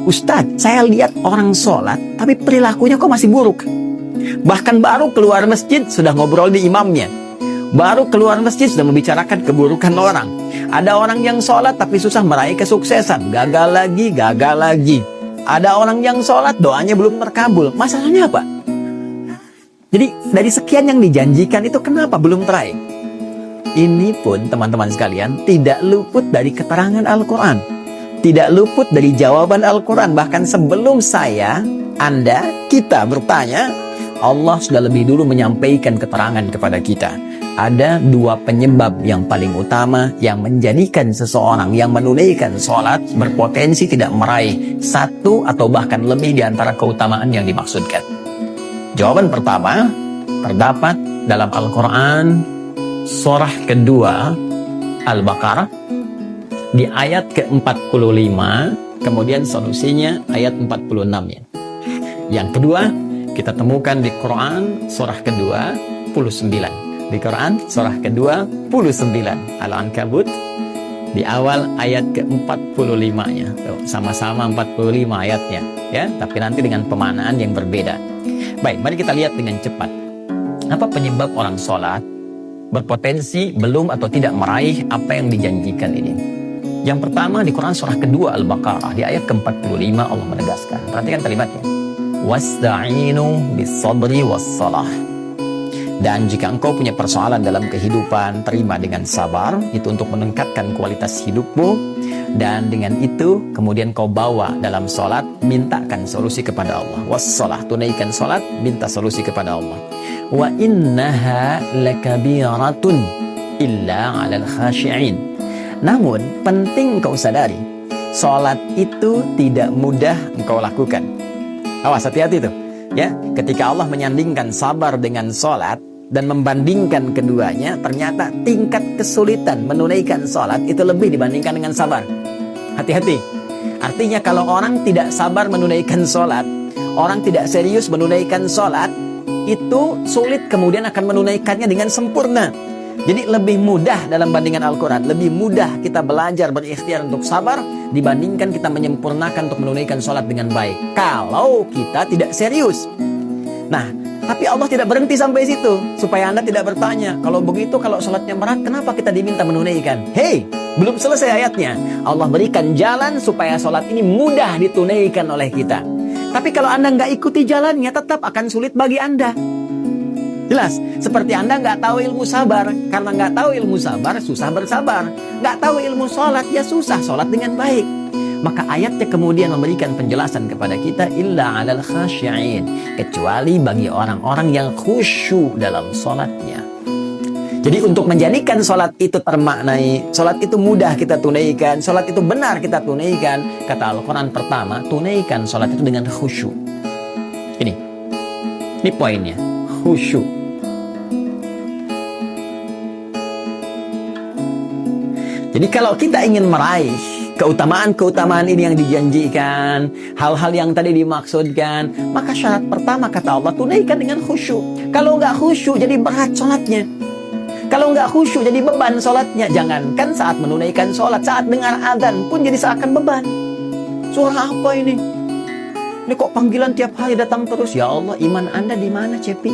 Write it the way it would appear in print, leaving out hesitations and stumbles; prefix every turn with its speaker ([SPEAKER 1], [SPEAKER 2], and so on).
[SPEAKER 1] Ustadz, saya lihat orang sholat, tapi perilakunya kok masih buruk. Bahkan baru keluar masjid, sudah ngobrol di imamnya. Baru keluar masjid, sudah membicarakan keburukan orang. Ada orang yang sholat, tapi susah meraih kesuksesan. Gagal lagi, gagal lagi. Ada orang yang sholat, doanya belum terkabul. Masalahnya apa? Jadi, dari sekian yang dijanjikan itu, kenapa belum teraih? Ini pun, teman-teman sekalian, tidak luput dari keterangan Al-Quran. Tidak luput dari jawaban Al-Quran. Bahkan sebelum saya, Anda, kita bertanya, Allah sudah lebih dulu menyampaikan keterangan kepada kita. Ada dua penyebab yang paling utama yang menjadikan seseorang yang menunaikan sholat berpotensi tidak meraih satu atau bahkan lebih di antara keutamaan yang dimaksudkan. Jawaban pertama terdapat dalam Al-Quran surah kedua Al-Baqarah di ayat ke-45, kemudian solusinya ayat 46-nya. Yang kedua, kita temukan di Quran surah ke-29. Di Quran surah ke-29, Al-Ankabut, di awal ayat ke-45-nya. Sama-sama 45 ayatnya, ya, tapi nanti dengan pemaknaan yang berbeda. Baik, mari kita lihat dengan cepat. Apa penyebab orang sholat berpotensi belum atau tidak meraih apa yang dijanjikan ini? Yang pertama di Quran surah kedua Al-Baqarah di ayat ke-45 Allah menegaskan. Perhatikan kalimatnya. Wasta'inu bis-sabri was-salah. Dan jika engkau punya persoalan dalam kehidupan, terima dengan sabar. Itu untuk meningkatkan kualitas hidupmu. Dan dengan itu kemudian kau bawa dalam sholat, mintakan solusi kepada Allah. Was-salah, tunaikan sholat, minta solusi kepada Allah. Wa innaha lakabiratun illa 'alal khashi'in. Namun, penting kau sadari, sholat itu tidak mudah engkau lakukan. Awas, hati-hati tuh. Ya, ketika Allah menyandingkan sabar dengan sholat dan membandingkan keduanya, ternyata tingkat kesulitan menunaikan sholat itu lebih dibandingkan dengan sabar. Hati-hati. Artinya kalau orang tidak sabar menunaikan sholat, orang tidak serius menunaikan sholat, itu sulit kemudian akan menunaikannya dengan sempurna. Jadi lebih mudah dalam bandingan Al-Quran, lebih mudah kita belajar berikhtiar untuk sabar dibandingkan kita menyempurnakan untuk menunaikan sholat dengan baik. Kalau kita tidak serius. Nah, tapi Allah tidak berhenti sampai situ. Supaya Anda tidak bertanya, kalau begitu kalau sholatnya berat, kenapa kita diminta menunaikan? Hei, belum selesai ayatnya. Allah berikan jalan supaya sholat ini mudah ditunaikan oleh kita. Tapi kalau Anda nggak ikuti jalannya, tetap akan sulit bagi Anda. Jelas, seperti Anda nggak tahu ilmu sabar. Karena nggak tahu ilmu sabar, susah bersabar. Nggak tahu ilmu sholat, ya susah sholat dengan baik. Maka ayatnya kemudian memberikan penjelasan kepada kita, illa 'alal khasyi'in, kecuali bagi orang-orang yang khusyuk dalam sholatnya. Jadi untuk menjadikan sholat itu termaknai, sholat itu mudah kita tunaikan, sholat itu benar kita tunaikan, kata Al-Quran pertama, tunaikan sholat itu dengan khusyuk. Ini poinnya, khusyuk. Jadi kalau kita ingin meraih keutamaan-keutamaan ini yang dijanjikan, hal-hal yang tadi dimaksudkan, maka syarat pertama kata Allah, tunaikan dengan khusyuk. Kalau nggak khusyuk jadi berat sholatnya. Kalau nggak khusyuk jadi beban sholatnya. Jangankan saat menunaikan sholat, saat dengar azan pun jadi seakan beban. Suara apa ini? Ini kok panggilan tiap hari datang terus? Ya Allah, iman Anda di mana, Cepi?